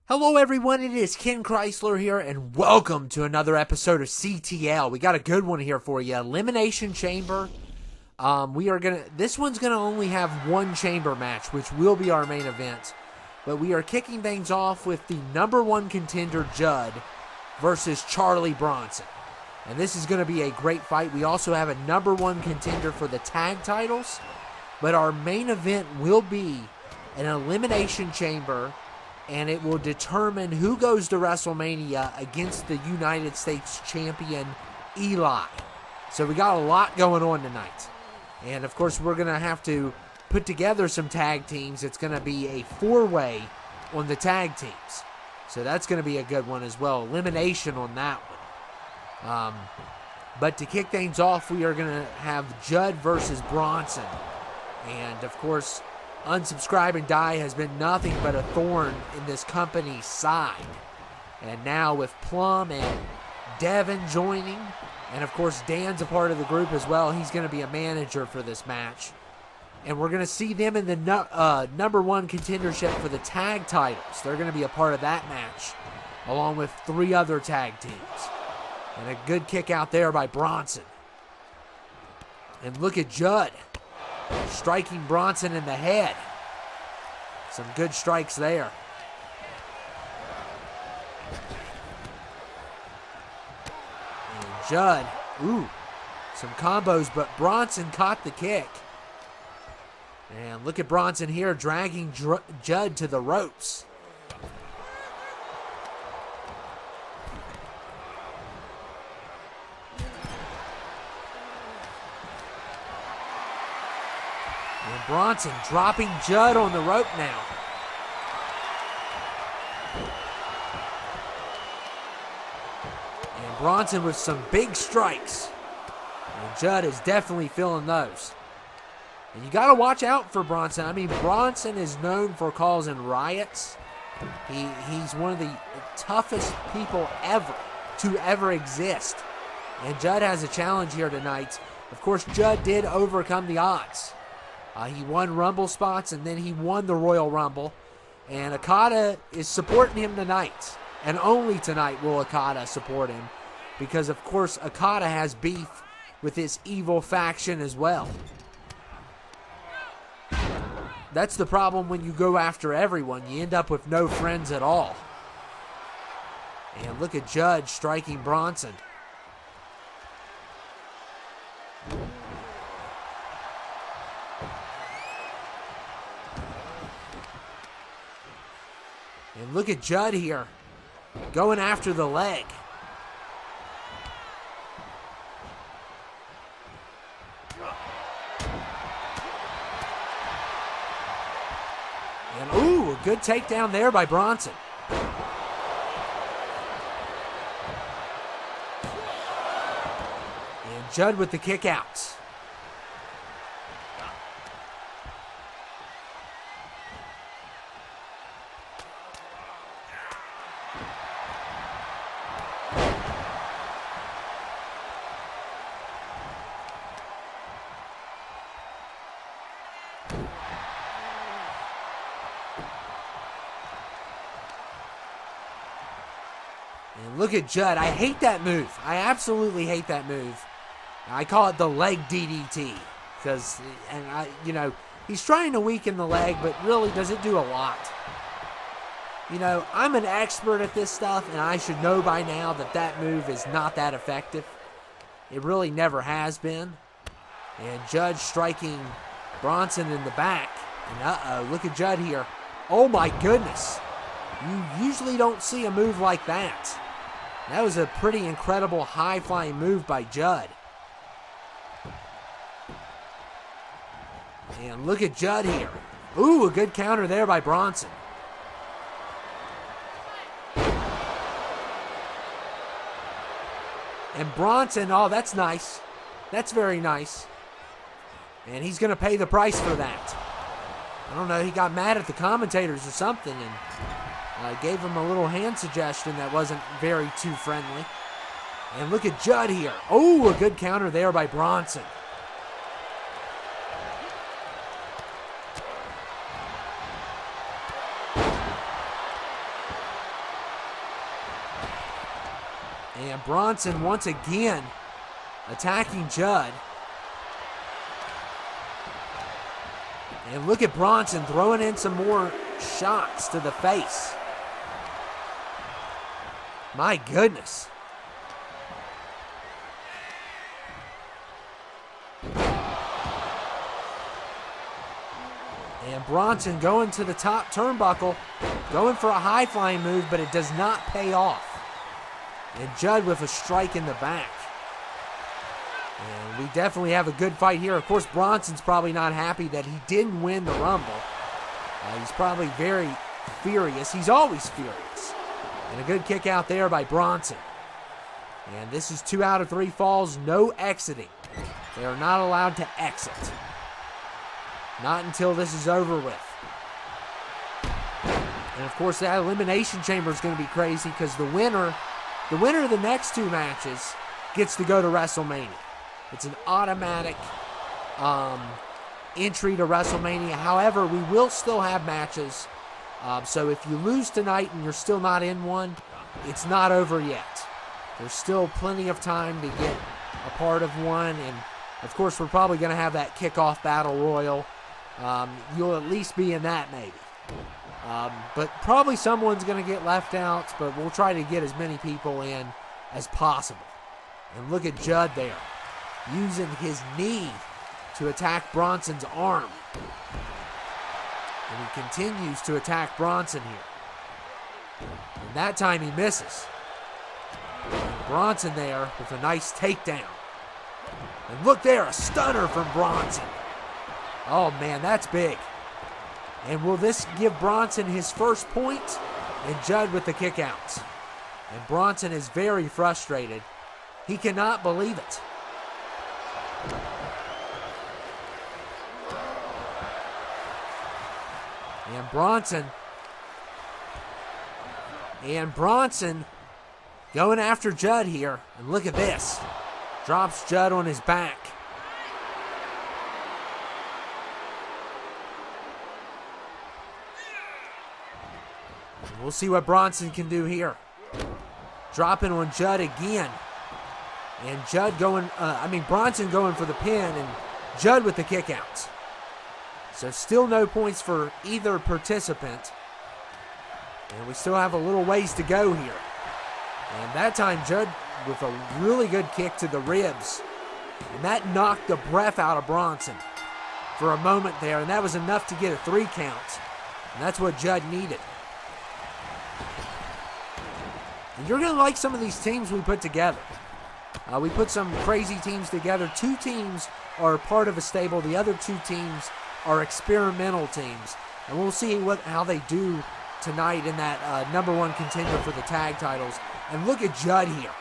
Hello everyone, it is Ken Chrysler here, and welcome to another episode of CTL. We got a good one here for you. Elimination Chamber. This one's gonna only have one chamber match, which will be our main event. But we are kicking things off with the number one contender, Judd, versus Charlie Bronson. And this is gonna be a great fight. We also have a number one contender for the tag titles. But our main event will be an Elimination Chamber, and it will determine who goes to WrestleMania against the United States champion, Eli. So we got a lot going on tonight. And of course, we're going to have to put together some tag teams. It's going to be a four-way on the tag teams. So that's going to be a good one as well. Elimination on that one. But to kick things off, we are going to have Judd versus Bronson. And of course, Unsubscribe and Die has been nothing but a thorn in this company's side. And now with Plum and Devin joining, and of course Dan's a part of the group as well. He's going to be a manager for this match. And we're going to see them in the number one contendership for the tag titles. They're going to be a part of that match, along with three other tag teams. And a good kick out there by Bronson. And look at Judd striking Bronson in the head. Some good strikes there. And Judd, some combos, but Bronson caught the kick. And look at Bronson here dragging Judd to the ropes. And Bronson dropping Judd on the rope now. And Bronson with some big strikes. And Judd is definitely feeling those. And you got to watch out for Bronson. I mean, Bronson is known for causing riots. He's one of the toughest people to ever exist. And Judd has a challenge here tonight. Of course, Judd did overcome the odds. He won Rumble spots, and then he won the Royal Rumble. And Okada is supporting him tonight. And only tonight will Okada support him. Because, of course, Okada has beef with this evil faction as well. That's the problem when you go after everyone. You end up with no friends at all. And look at Judd striking Bronson. And look at Judd here, going after the leg. And a good takedown there by Bronson. And Judd with the kick out. And look at Judd. I hate that move. I absolutely hate that move. I call it the leg DDT. Because, he's trying to weaken the leg, but really, does it do a lot? I'm an expert at this stuff, and I should know by now that move is not that effective. It really never has been. And Judd striking Bronson in the back. And look at Judd here. Oh my goodness. You usually don't see a move like that. That was a pretty incredible high-flying move by Judd. And look at Judd here. A good counter there by Bronson. And Bronson, that's nice. That's very nice. And he's going to pay the price for that. I don't know, he got mad at the commentators or something and gave him a little hand suggestion that wasn't very too friendly. And look at Judd here. A good counter there by Bronson. And Bronson once again attacking Judd. And look at Bronson throwing in some more shots to the face. My goodness. And Bronson going to the top turnbuckle, going for a high-flying move, but it does not pay off. And Judd with a strike in the back. And we definitely have a good fight here. Of course, Bronson's probably not happy that he didn't win the Rumble. He's probably very furious. He's always furious. And a good kick out there by Bronson. And this is 2 out of 3 falls, no exiting. They are not allowed to exit. Not until this is over with. And of course, that Elimination Chamber is going to be crazy because the winner of the next 2 matches gets to go to WrestleMania. It's an automatic entry to WrestleMania. However, we will still have matches. So if you lose tonight and you're still not in one, it's not over yet. There's still plenty of time to get a part of one. And of course, we're probably going to have that kickoff battle royal. You'll at least be in that maybe. But probably someone's going to get left out, but we'll try to get as many people in as possible. And look at Judd there, using his knee to attack Bronson's arm. And he continues to attack Bronson here. And that time he misses. And Bronson there with a nice takedown. And look there, a stunner from Bronson. Oh man, that's big. And will this give Bronson his first point? And Judd with the kick out. And Bronson is very frustrated. He cannot believe it. And Bronson going after Judd here. And look at this. Drops Judd on his back. And we'll see what Bronson can do here. Dropping on Judd again. And Bronson going for the pin and Judd with the kick out. So still no points for either participant. And we still have a little ways to go here. And that time Judd with a really good kick to the ribs. And that knocked the breath out of Bronson for a moment there. And that was enough to get a 3 count. And that's what Judd needed. And you're going to like some of these teams we put together. We put some crazy teams together. 2 teams are part of a stable. The other 2 teams are experimental teams. And we'll see how they do tonight in that #1 contender for the tag titles. And look at Judd here.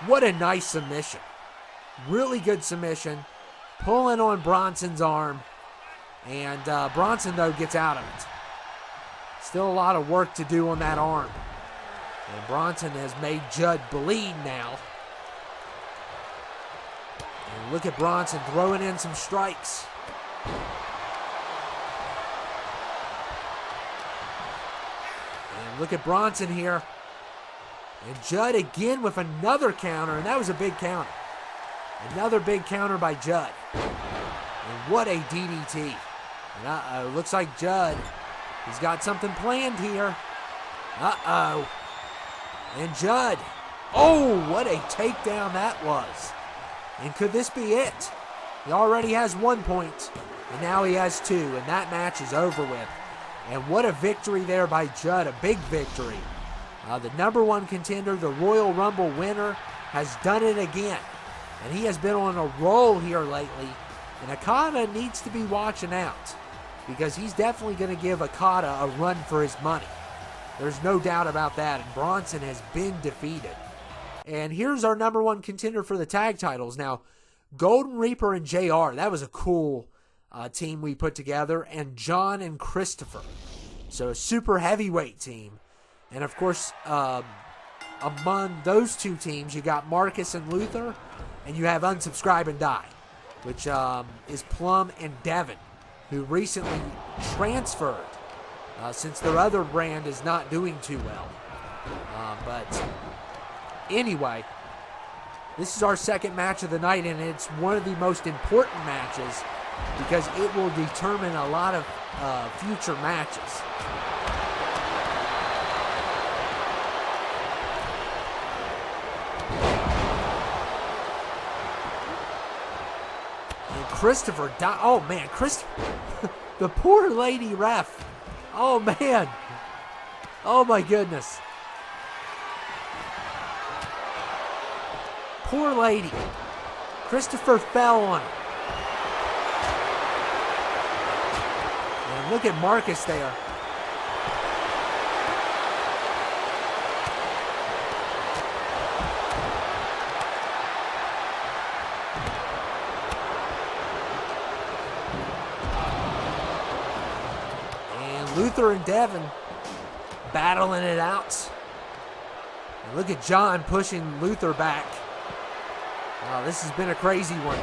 What a nice submission. Really good submission. Pulling on Bronson's arm. And Bronson, though, gets out of it. Still a lot of work to do on that arm. And Bronson has made Judd bleed now. And look at Bronson throwing in some strikes. And look at Bronson here. And Judd again with another counter, and that was a big counter. Another big counter by Judd. And what a DDT. And looks like Judd, he's got something planned here. Uh-oh. And Judd, oh, what a takedown that was. And could this be it? He already has 1 point, and now he has 2, and that match is over with. And what a victory there by Judd, a big victory. The #1 contender, the Royal Rumble winner, has done it again. And he has been on a roll here lately, and Okada needs to be watching out because he's definitely going to give Okada a run for his money. There's no doubt about that, and Bronson has been defeated. And here's our #1 contender for the tag titles. Now, Golden Reaper and JR, that was a cool team we put together, and John and Christopher. So a super heavyweight team. And of course, among those 2 teams, you got Marcus and Luther, and you have Unsubscribe and Die, which is Plum and Devin, who recently transferred since their other brand is not doing too well. But Anyway, this is our second match of the night, and it's one of the most important matches because it will determine a lot of future matches. And Christopher oh man, the poor lady ref. Oh man. Oh my goodness. Poor lady. Christopher fell on her. And look at Marcus there. And Luther and Devin battling it out. And look at John pushing Luther back. Wow, this has been a crazy one.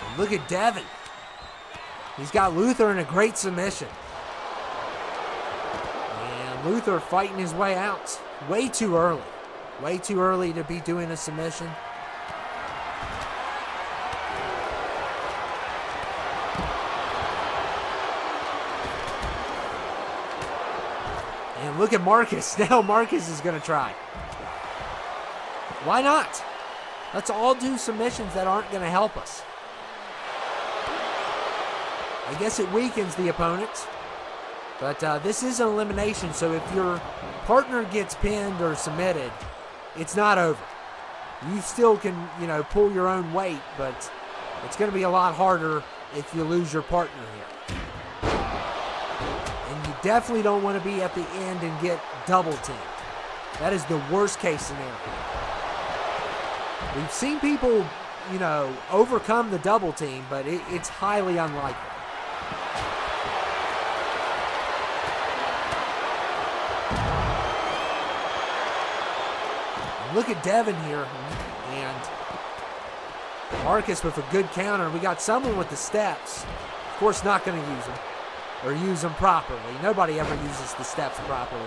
And look at Devin. He's got Luther in a great submission. And Luther fighting his way out. Way too early. Way too early to be doing a submission. And look at Marcus. Now Marcus is going to try. Why not? Let's all do submissions that aren't going to help us. I guess it weakens the opponent. But this is an elimination, so if your partner gets pinned or submitted, it's not over. You still can, pull your own weight, but it's going to be a lot harder if you lose your partner here. And you definitely don't want to be at the end and get double teamed. That is the worst case scenario. We've seen people, overcome the double team, but it's highly unlikely. Look at Devin here, and Marcus with a good counter. We got someone with the steps. Of course, not going to use them, or use them properly. Nobody ever uses the steps properly.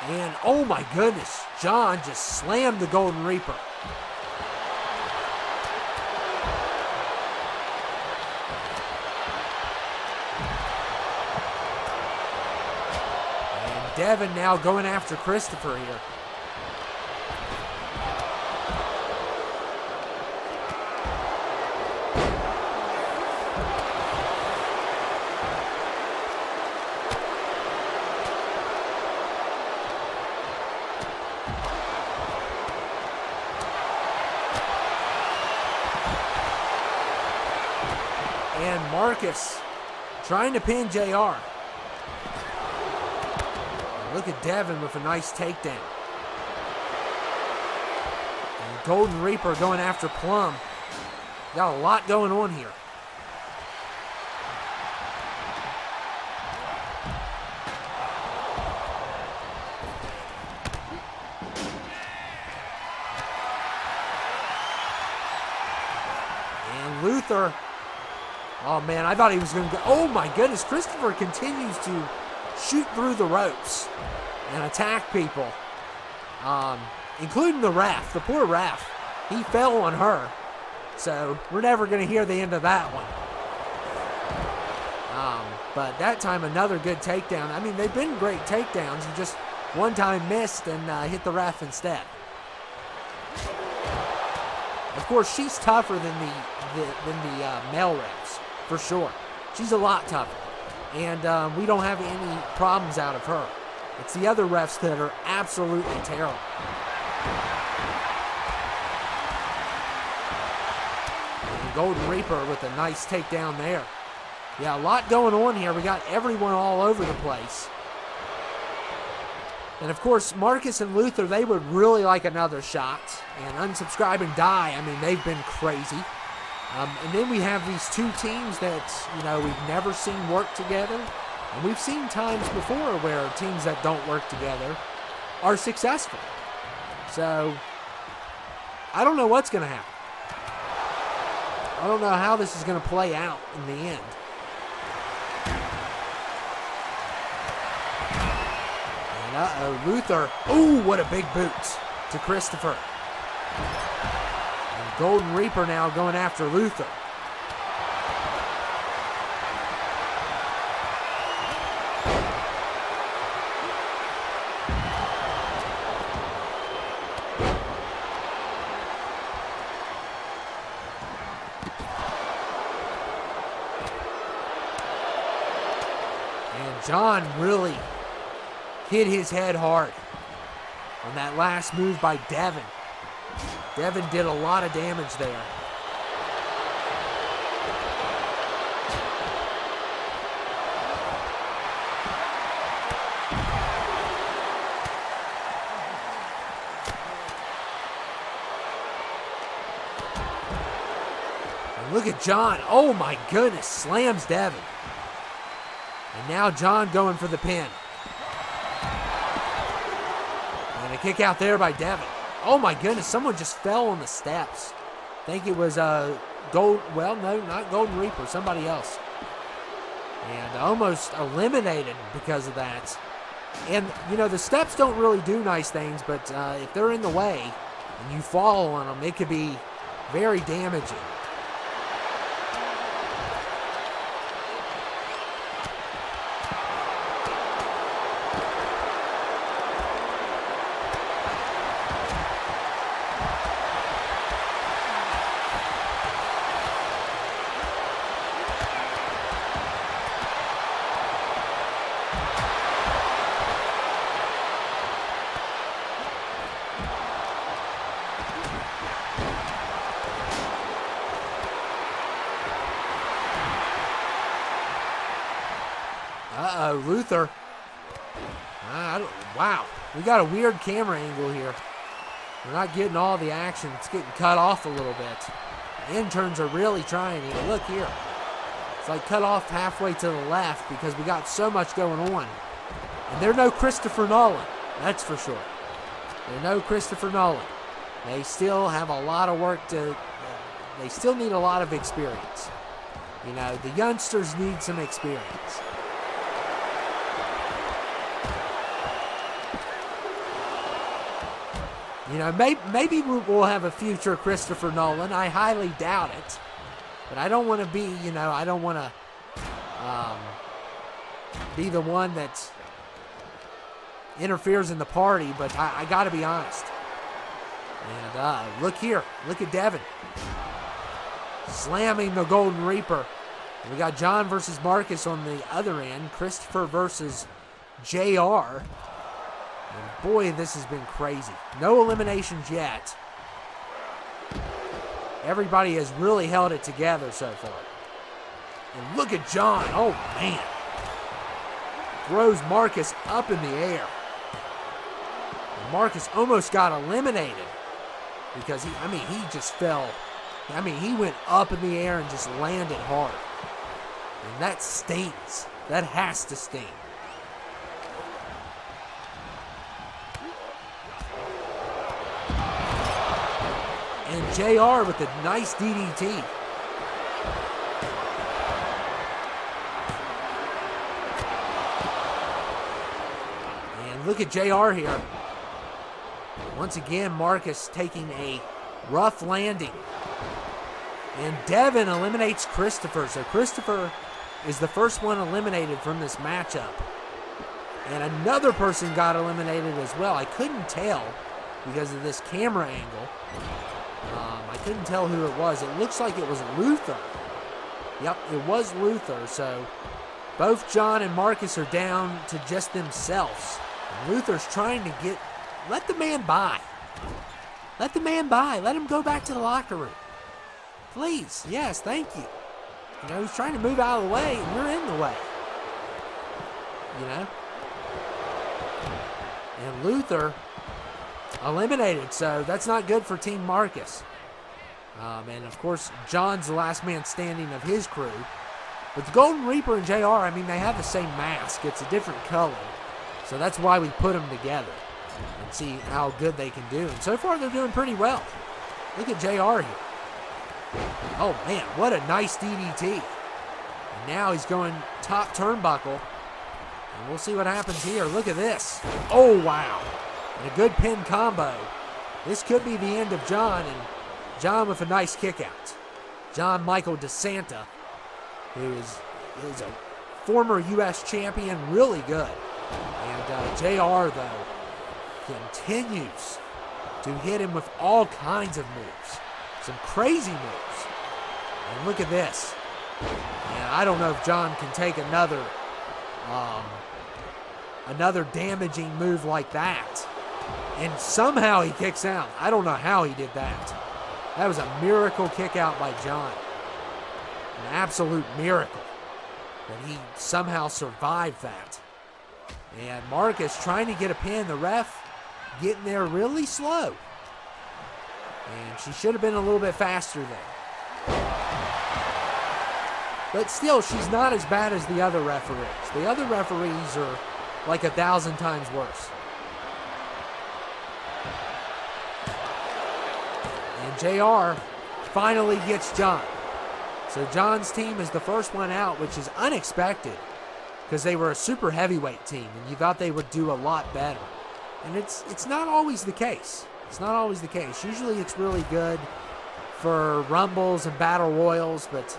And oh my goodness, John just slammed the Golden Reaper. And Devin now going after Christopher here. And Marcus trying to pin JR. Look at Devin with a nice takedown. And Golden Reaper going after Plum. Got a lot going on here. And Luther. Oh, man, I thought he was going to go. Oh, my goodness. Christopher continues to shoot through the ropes and attack people, including the ref. The poor ref. He fell on her. So we're never going to hear the end of that one. But that time, another good takedown. I mean, they've been great takedowns. He just one time missed and hit the ref instead. Of course, she's tougher than the male refs. For sure. She's a lot tougher. And we don't have any problems out of her. It's the other refs that are absolutely terrible. And Golden Reaper with a nice takedown there. Yeah, a lot going on here. We got everyone all over the place. And, of course, Marcus and Luther, they would really like another shot. And Unsubscribe and Die, I mean, they've been crazy. And then we have these two teams that, we've never seen work together. And we've seen times before where teams that don't work together are successful. So, I don't know what's going to happen. I don't know how this is going to play out in the end. And Luther, ooh, what a big boot to Christopher. And Golden Reaper now going after Luther. And John really hit his head hard on that last move by Devin. Devin did a lot of damage there. And look at John. Oh my goodness. Slams Devin. And now John going for the pin. And a kick out there by Devin. Oh my goodness, someone just fell on the steps. I think it was no, not Golden Reaper, somebody else. And almost eliminated because of that. And, the steps don't really do nice things, but if they're in the way and you fall on them, it could be very damaging. Luther. Wow, we got a weird camera angle here. We're not getting all the action. It's getting cut off a little bit. The interns are really trying here. Look here. It's like cut off halfway to the left because we got so much going on. And they're no Christopher Nolan. That's for sure. They're no Christopher Nolan. They still have a lot of work to... They still need a lot of experience. The youngsters need some experience. Maybe we'll have a future Christopher Nolan. I highly doubt it. But I don't want to be, I don't want to be the one that interferes in the party, but I got to be honest. And look here. Look at Devin. Slamming the Golden Reaper. And we got John versus Marcus on the other end. Christopher versus JR. And boy, this has been crazy. No eliminations yet. Everybody has really held it together so far. And look at John. Oh, man. Throws Marcus up in the air. And Marcus almost got eliminated. Because he just fell. He went up in the air and just landed hard. And that stings. That has to sting. And JR with a nice DDT. And look at JR here. Once again, Marcus taking a rough landing. And Devin eliminates Christopher. So Christopher is the first one eliminated from this matchup. And another person got eliminated as well. I couldn't tell because of this camera angle. I couldn't tell who it was. It looks like it was Luther. Yep, it was Luther. So both John and Marcus are down to just themselves. And Luther's trying to let the man by. Let the man by. Let him go back to the locker room. Please. Yes, thank you. He's trying to move out of the way, and you're in the way. And Luther eliminated, so that's not good for Team Marcus. And of course, John's the last man standing of his crew. But the Golden Reaper and JR, I mean, they have the same mask. It's a different color. So that's why we put them together and see how good they can do. And so far, they're doing pretty well. Look at JR here. Oh, man, what a nice DDT. And now he's going top turnbuckle. And we'll see what happens here. Look at this. Oh, wow. And a good pin combo. This could be the end of John, and John with a nice kick out. John Michael DeSanta, who is a former U.S. champion, really good. And JR, though, continues to hit him with all kinds of moves. Some crazy moves. And look at this. And I don't know if John can take another damaging move like that. And somehow he kicks out. I don't know how he did that. That was a miracle kick out by John. An absolute miracle that he somehow survived that. And Marcus trying to get a pin. The ref getting there really slow. And she should have been a little bit faster there. But still, she's not as bad as the other referees. The other referees are like 1,000 times worse. And JR finally gets John. So John's team is the first one out, which is unexpected because they were a super heavyweight team and you thought they would do a lot better. And it's not always the case. It's not always the case. Usually it's really good for Rumbles and Battle Royals, but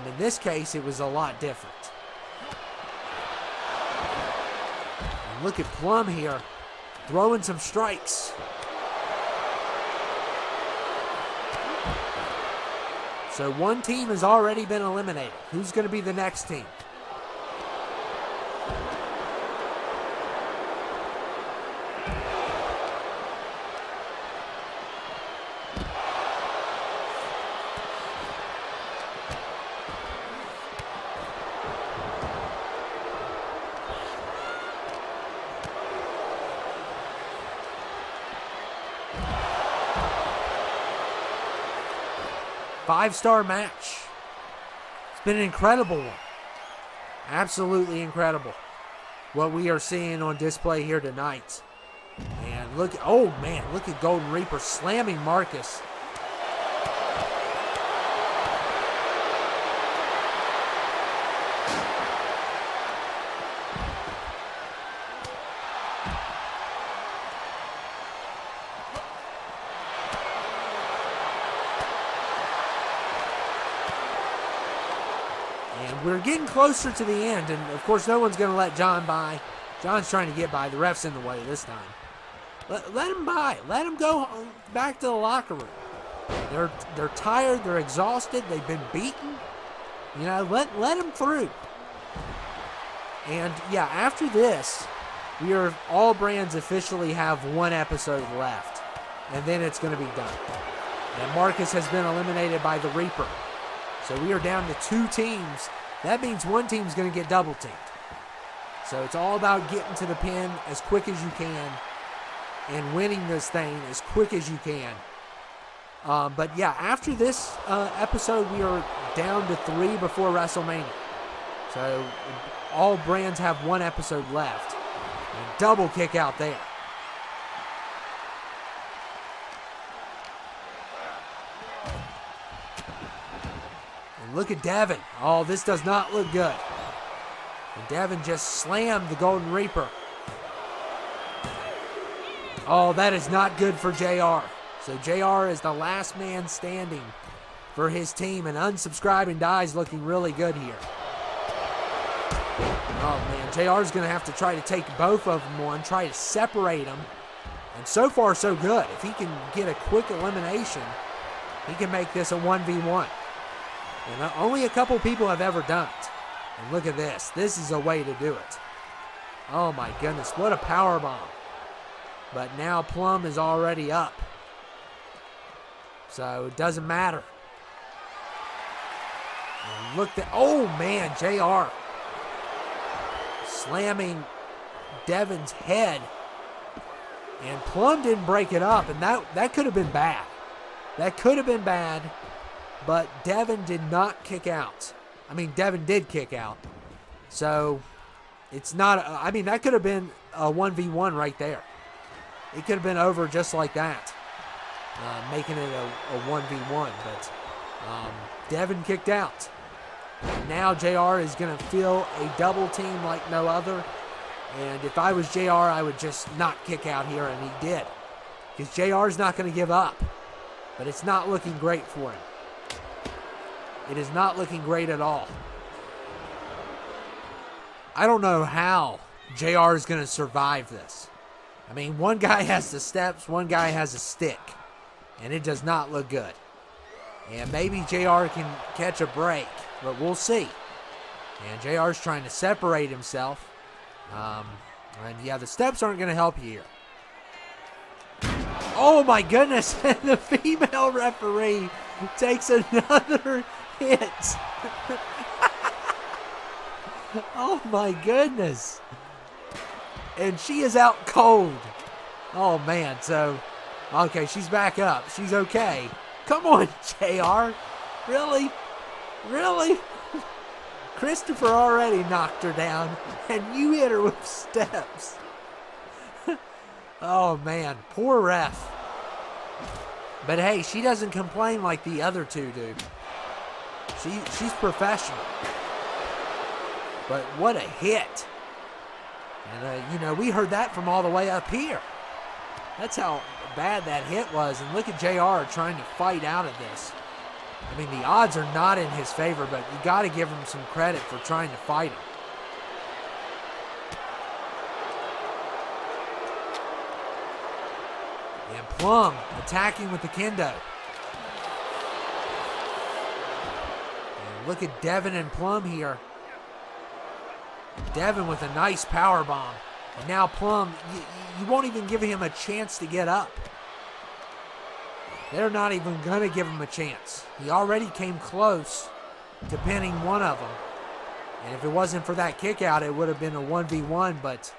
in this case it was a lot different. And look at Plum here throwing some strikes. So one team has already been eliminated. Who's going to be the next team? Five-star match. It's been an incredible one. Absolutely incredible what we are seeing on display here tonight. And look, oh man, look at Golden Reaper slamming Marcus. We're getting closer to the end, and of course no one's going to let John by. John's trying to get by. The ref's in the way this time. Let him by. Let him go back to the locker room. They're tired. They're exhausted. They've been beaten. You know, let him through. And yeah, after this, all brands officially have one episode left, and then it's going to be done. And Marcus has been eliminated by the Reaper. So we are down to 2 teams. That means one team's going to get double teamed. So it's all about getting to the pin as quick as you can and winning this thing as quick as you can. But yeah, after this episode, we are down to 3 before WrestleMania. So all brands have one episode left. And double kick out there. Look at Devin. Oh, this does not look good. And Devin just slammed the Golden Reaper. Oh, that is not good for JR. So JR is the last man standing for his team, and unsubscribing dies looking really good here. Oh, man, JR is going to have to try to take both of them on, try to separate them. And so far, so good. If he can get a quick elimination, he can make this a 1v1. And only a couple people have ever done it. And look at this. This is a way to do it. Oh my goodness, what a power bomb. But now Plum is already up. So it doesn't matter. And look at, oh man, JR slamming Devin's head And Plum didn't break it up, and that could have been bad. That could have been bad, but Devin did not kick out. I mean, Devin did kick out. So, it's not, I mean, that could have been a 1v1 right there. It could have been over just like that, making it a 1v1, but Devin kicked out. Now JR is going to feel a double team like no other. And if I was JR, I would just not kick out here, and he did. Because JR's not going to give up. But it's not looking great for him. It is not looking great at all. I don't know how JR is going to survive this. I mean, one guy has the steps, one guy has a stick. And it does not look good. And maybe JR can catch a break, but we'll see. And JR's trying to separate himself. And yeah, the steps aren't going to help you here. Oh my goodness, and the female referee takes another hit. Oh my goodness. And she is out cold. Oh man, so, okay, she's back up. She's okay. Come on, JR. Really? Really? Christopher already knocked her down, and you hit her with steps. Oh, man. Poor ref. But, hey, she doesn't complain like the other two do. She's professional. But what a hit. And, we heard that from all the way up here. That's how bad that hit was. And look at JR trying to fight out of this. I mean, the odds are not in his favor, but you got to give him some credit for trying to fight him. And Plum attacking with the kendo. And look at Devin and Plum here. Devin with a nice power bomb. And now Plum, you won't even give him a chance to get up. They're not even going to give him a chance. He already came close to pinning one of them. And if it wasn't for that kick out, it would have been a 1v1. But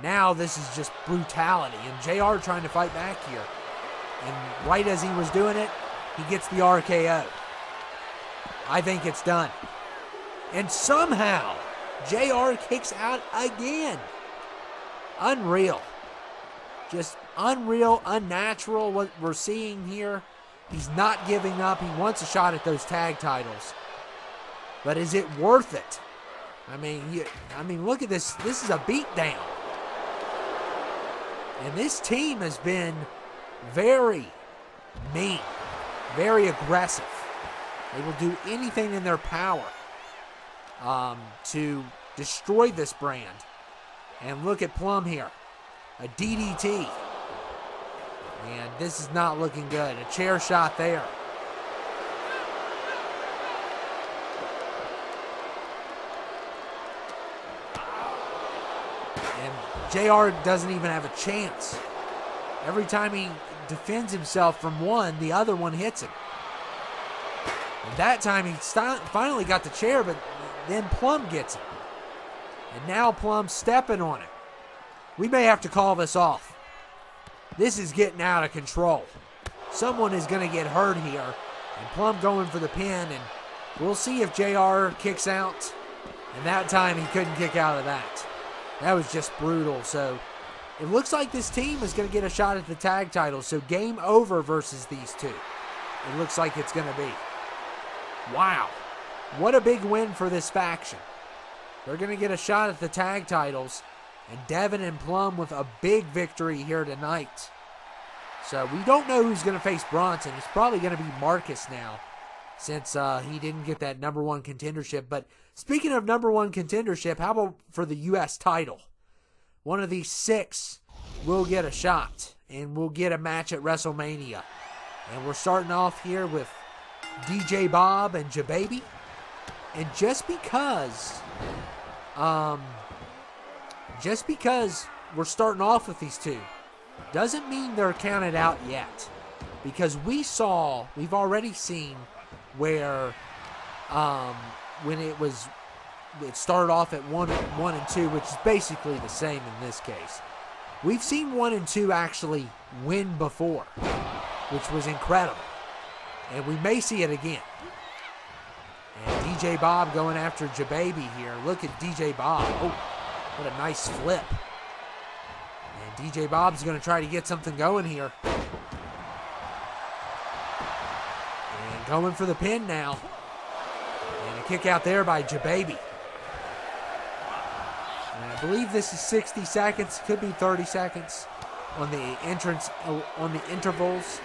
now this is just brutality. And JR trying to fight back here. And right as he was doing it, he gets the RKO. I think it's done. And somehow, JR kicks out again. Unreal. Just unreal, unnatural what we're seeing here. He's not giving up. He wants a shot at those tag titles. But is it worth it? I mean, look at this. This is a beatdown. And this team has been very mean, very aggressive. They will do anything in their power to destroy this brand. And look at Plum here. A DDT. And this is not looking good. A chair shot there. And JR doesn't even have a chance. Every time he defends himself from one, the other one hits him. And that time he finally got the chair, but then Plum gets him. And now Plum's stepping on it. We may have to call this off. This is getting out of control. Someone is going to get hurt here. And Plum going for the pin. And we'll see if JR kicks out. And that time he couldn't kick out of that. That was just brutal. So it looks like this team is going to get a shot at the tag titles. So game over versus these two. It looks like it's going to be. Wow. What a big win for this faction. They're going to get a shot at the tag titles. And Devin and Plum with a big victory here tonight. So we don't know who's going to face Bronson. It's probably going to be Marcus now, since he didn't get that number one contendership. But speaking of number one contendership, how about for the U.S. title? One of these six will get a shot, and we'll get a match at WrestleMania. And we're starting off here with DJ Bob and Jababy. And just because we're starting off with these two doesn't mean they're counted out yet. Because we've already seen where when it started off at 1 and 2, which is basically the same in this case. We've seen 1 and 2 actually win before, which was incredible. And we may see it again. And DJ Bob going after Jababy here. Look at DJ Bob. Oh, what a nice flip. And DJ Bob's going to try to get something going here. And going for the pin now. And a kick out there by Jababy. And I believe this is 60 seconds. Could be 30 seconds on the intervals.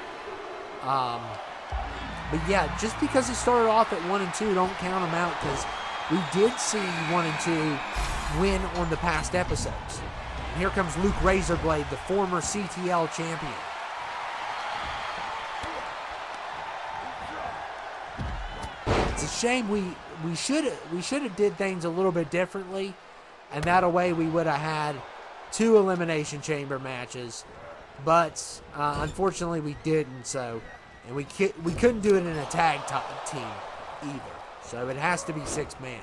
But yeah, just because it started off at 1 and 2, don't count them out, because we did see 1 and 2 win on the past episodes. And here comes Luke Razorblade, the former CTL champion. It's a shame we should have did things a little bit differently, and that way we would have had 2 Elimination Chamber matches. But unfortunately we didn't, so. And we couldn't do it in a tag team either. So it has to be 6-man.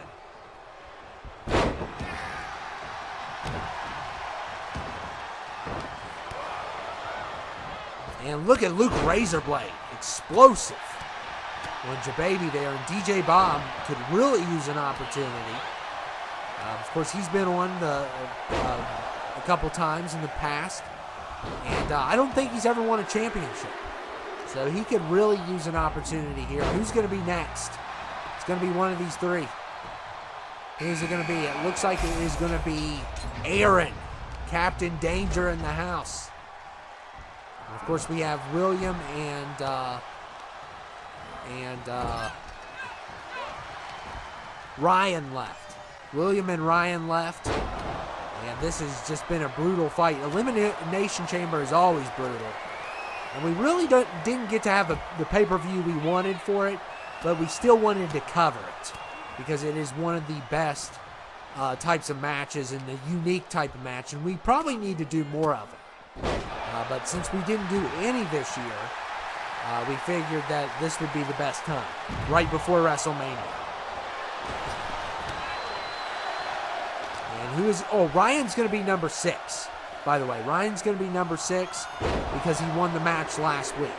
And look at Luke Razorblade. Explosive. On Jababy there. And DJ Bob could really use an opportunity. Of course, he's been on a couple times in the past. And I don't think he's ever won a championship. So he could really use an opportunity here. Who's going to be next? It's going to be one of these 3. Who's it going to be? It looks like it is going to be Aaron, Captain Danger in the house. And of course, we have William and Ryan left. William and Ryan left. And this has just been a brutal fight. Elimination Chamber is always brutal. And we really didn't get to have the pay-per-view we wanted for it, but we still wanted to cover it because it is one of the best types of matches and the unique type of match, and we probably need to do more of it. But since we didn't do any this year, we figured that this would be the best time, right before WrestleMania. And Ryan's going to be number 6. By the way, Ryan's going to be number 6 because he won the match last week.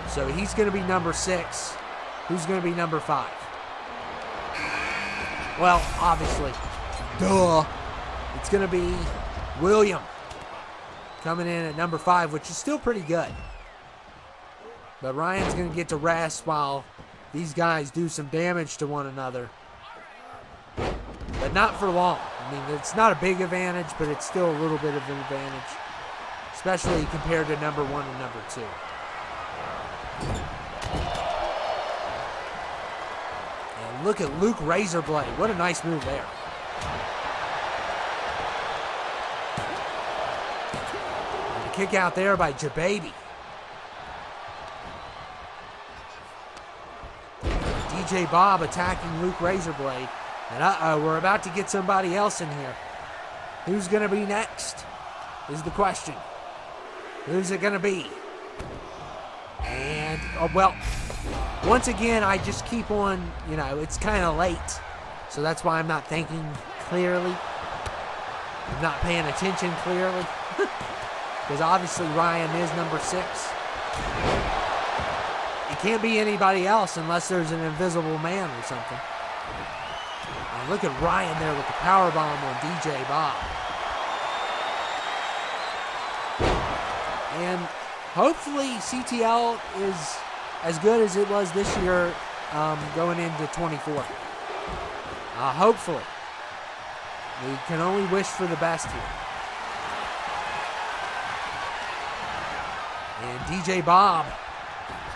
So he's going to be number 6. Who's going to be number 5? Well, obviously, duh. It's going to be William coming in at number 5, which is still pretty good. But Ryan's going to get to rest while these guys do some damage to one another. But not for long. I mean, it's not a big advantage, but it's still a little bit of an advantage, especially compared to number 1 and number 2. And look at Luke Razorblade. What a nice move there. And a kick out there by Jababy. DJ Bob attacking Luke Razorblade. And we're about to get somebody else in here. Who's going to be next is the question. Who's it going to be? And, well, once again, I just keep on, it's kind of late. So that's why I'm not thinking clearly. I'm not paying attention clearly. Because obviously Ryan is number 6. It can't be anybody else unless there's an invisible man or something. And look at Ryan there with the powerbomb on DJ Bob. And hopefully CTL is as good as it was this year going into 24. Hopefully. We can only wish for the best here. And DJ Bob,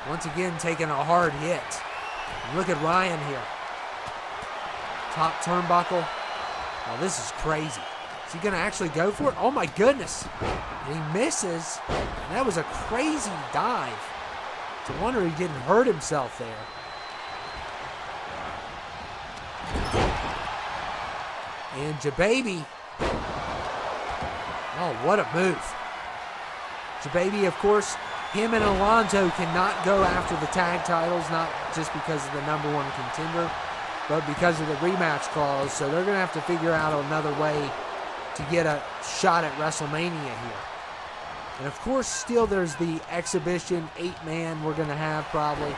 once again, taking a hard hit. And look at Ryan here. Top turnbuckle. Oh, this is crazy. Is he going to actually go for it? Oh, my goodness. And he misses. And that was a crazy dive. It's a wonder he didn't hurt himself there. And Jababy. Oh, what a move. Jababy, of course, him and Alonzo cannot go after the tag titles, not just because of the number 1 contender, but because of the rematch clause. So they're going to have to figure out another way to get a shot at WrestleMania here. And of course, still there's the exhibition 8-man we're going to have probably.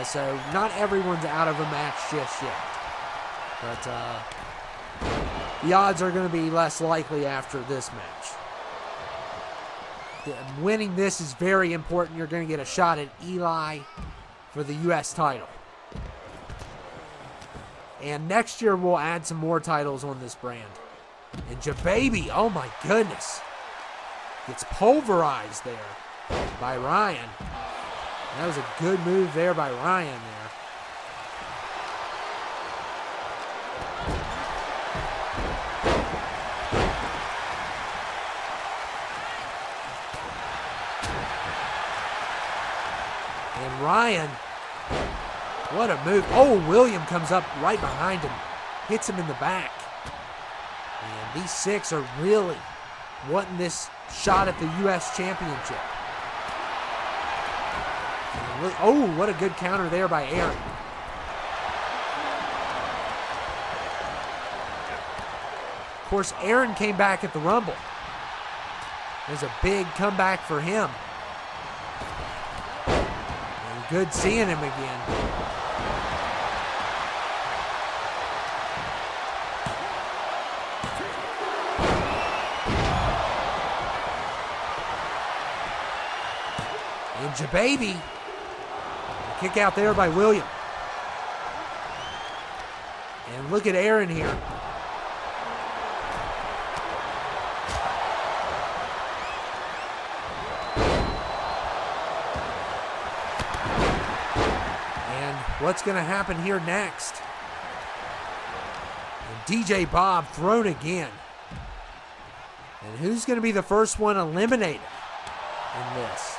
So not everyone's out of a match just yet. But the odds are going to be less likely after this match. Winning this is very important. You're going to get a shot at Eli for the U.S. title. And next year we'll add some more titles on this brand. And Jababy, oh my goodness, gets pulverized there by Ryan. That was a good move there by Ryan there. And Ryan, what a move. Oh, William comes up right behind him, hits him in the back. And these six are really wanting this shot at the U.S. Championship. Oh, what a good counter there by Aaron. Of course, Aaron came back at the Rumble. There's a big comeback for him. And good seeing him again. And Jababy, kick out there by William. And look at Aaron here. And what's going to happen here next? And DJ Bob thrown again. And who's going to be the first one eliminated in this?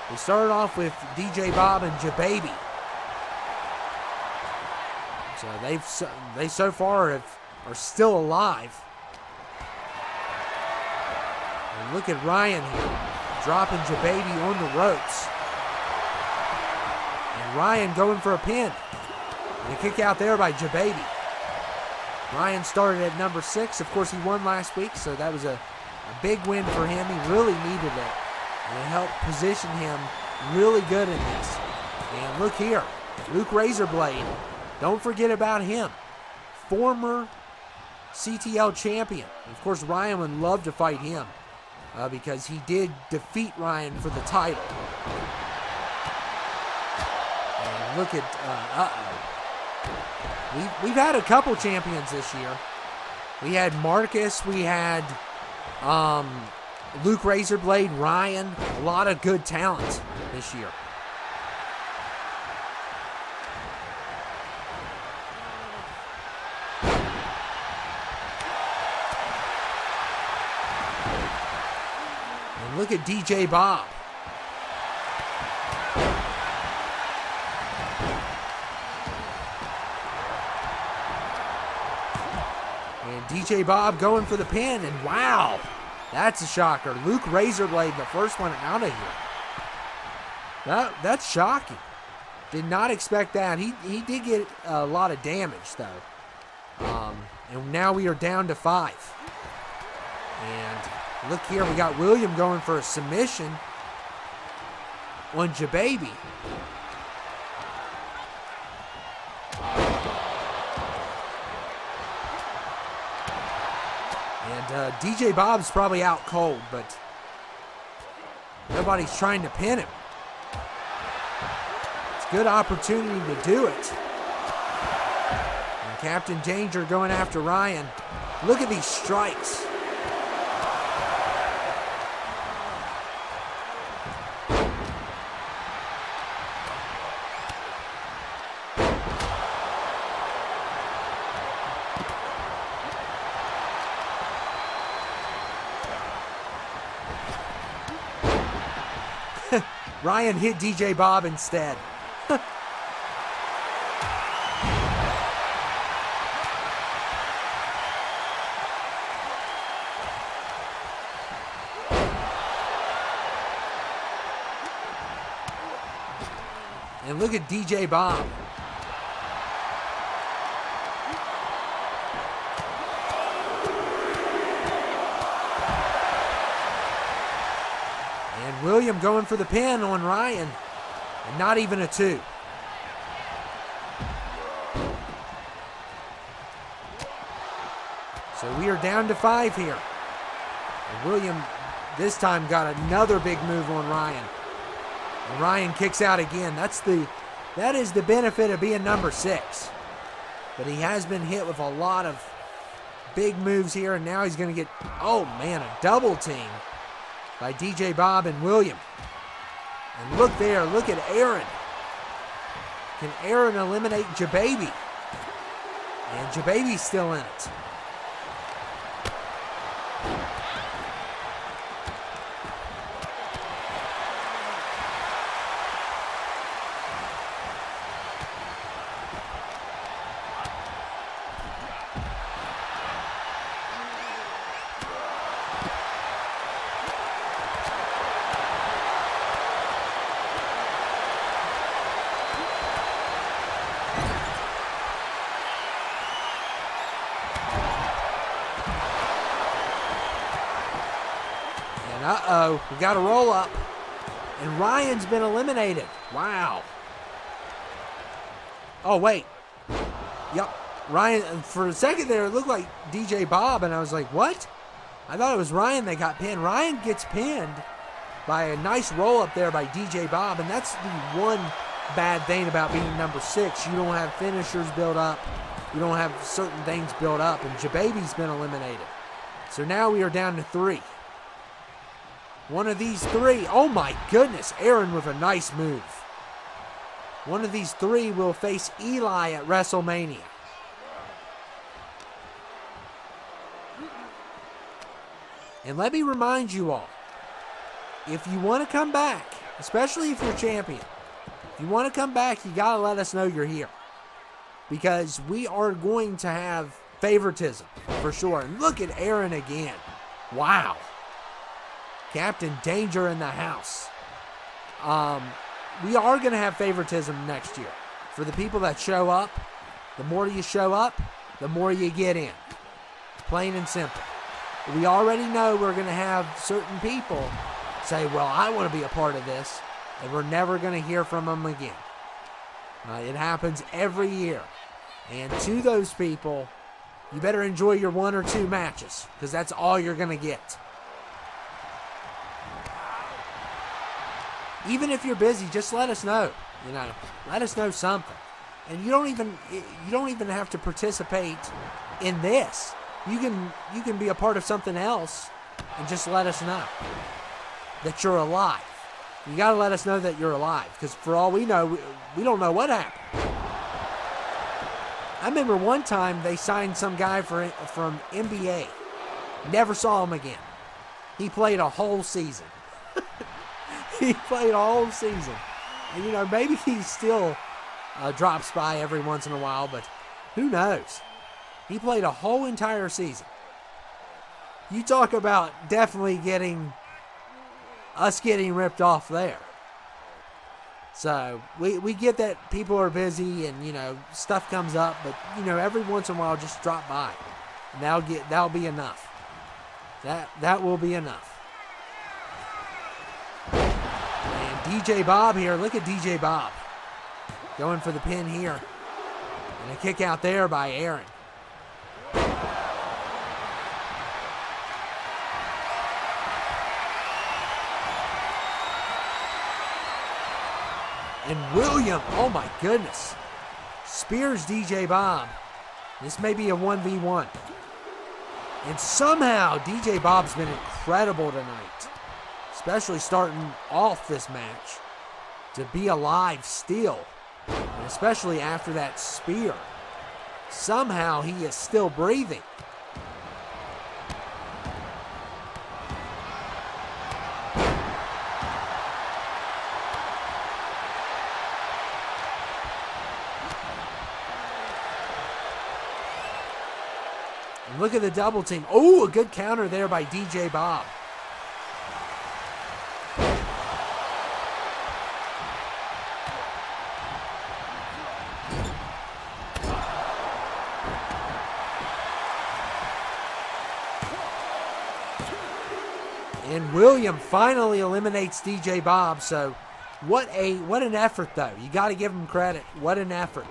We started off with DJ Bob and Jababy. So they so far are still alive. And look at Ryan here, dropping Jababy on the ropes. And Ryan going for a pin. And a kick out there by Jababy. Ryan started at number 6. Of course, he won last week, so that was a big win for him. He really needed it. And it helped position him really good in this. And look here, Luke Razorblade. Don't forget about him. Former CTL champion. Of course, Ryan would love to fight him because he did defeat Ryan for the title. And look at, We've had a couple champions this year. We had Marcus, we had Luke Razorblade, Ryan, a lot of good talent this year. And look at DJ Bob. And DJ Bob going for the pin, and wow! That's a shocker. Luke Razorblade, the first one out of here. That's shocking. Did not expect that. He did get a lot of damage, though. And now we are down to 5. And look here, we got William going for a submission on Jababy. And DJ Bob's probably out cold, but nobody's trying to pin him. It's a good opportunity to do it. And Captain Danger going after Ryan. Look at these strikes. Ryan hit DJ Bob instead. And look at DJ Bob. And William going for the pin on Ryan. And not even a 2. So we are down to 5 here. And William this time got another big move on Ryan. And Ryan kicks out again. That is the benefit of being number 6. But he has been hit with a lot of big moves here, and now he's going to get, oh man, a double team by DJ Bob and William. And look there, look at Aaron. Can Aaron eliminate Jababy? And Jababy's still in it. Uh-oh, we got a roll up. And Ryan's been eliminated. Wow. Oh, wait. Yep. Ryan, for a second there, it looked like DJ Bob, and I was like, what? I thought it was Ryan that got pinned. Ryan gets pinned by a nice roll up there by DJ Bob, and that's the one bad thing about being number 6. You don't have finishers built up. You don't have certain things built up, and Jababy's been eliminated. So now we are down to 3. One of these 3, oh my goodness, Aaron with a nice move. One of these 3 will face Eli at WrestleMania. And let me remind you all, if you want to come back, especially if you're champion, if you want to come back, you got to let us know you're here. Because we are going to have favoritism, for sure. And look at Aaron again. Wow. Captain Danger in the house. We are going to have favoritism next year. For the people that show up, the more you show up, the more you get in. Plain and simple. We already know we're going to have certain people say, well, I want to be a part of this, and we're never going to hear from them again. It happens every year. And to those people, you better enjoy your 1 or 2 matches, because that's all you're going to get. Even if you're busy, just let us know. Let us know something. And you don't even have to participate in this. You can be a part of something else and just let us know that you're alive. You got to let us know that you're alive, because for all we know, we don't know what happened. I remember one time they signed some guy from NBA. Never saw him again. He played a whole season. He played a whole season. And, maybe he still drops by every once in a while, but who knows? He played a whole entire season. You talk about definitely getting ripped off there. So we get that people are busy and, stuff comes up, but, every once in a while just drop by. And that'll be enough. That will be enough. DJ Bob here. Look at DJ Bob. Going for the pin here. And a kick out there by Aaron. And William, oh my goodness. Spears DJ Bob. This may be a 1v1. And somehow DJ Bob's been incredible tonight. Especially starting off this match, to be alive still, and especially after that spear. Somehow he is still breathing. And look at the double team. Oh, a good counter there by DJ Bob. And William finally eliminates DJ Bob. So what an effort, though. You got to give him credit. What an effort.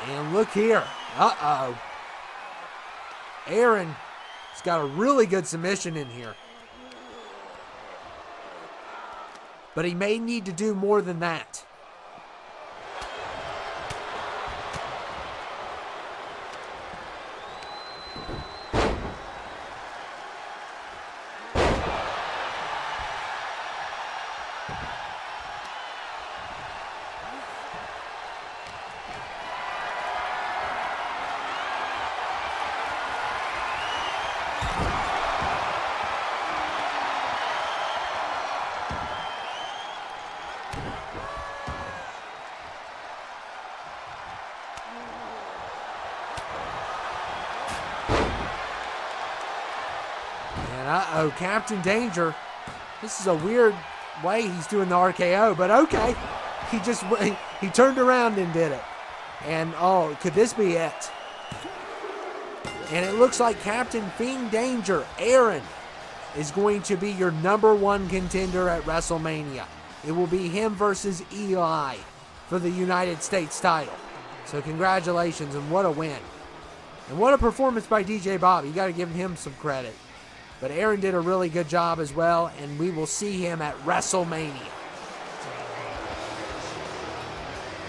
And look here. Uh-oh. Aaron's got a really good submission in here. But he may need to do more than that. Uh-oh, Captain Danger. This is a weird way he's doing the RKO, but okay. He turned around and did it. And, oh, could this be it? And it looks like Captain Fiend Danger, Aaron, is going to be your #1 contender at WrestleMania. It will be him versus Eli for the United States title. So congratulations, and what a win. And what a performance by DJ Bob. You got to give him some credit. But Aaron did a really good job as well, and we will see him at WrestleMania.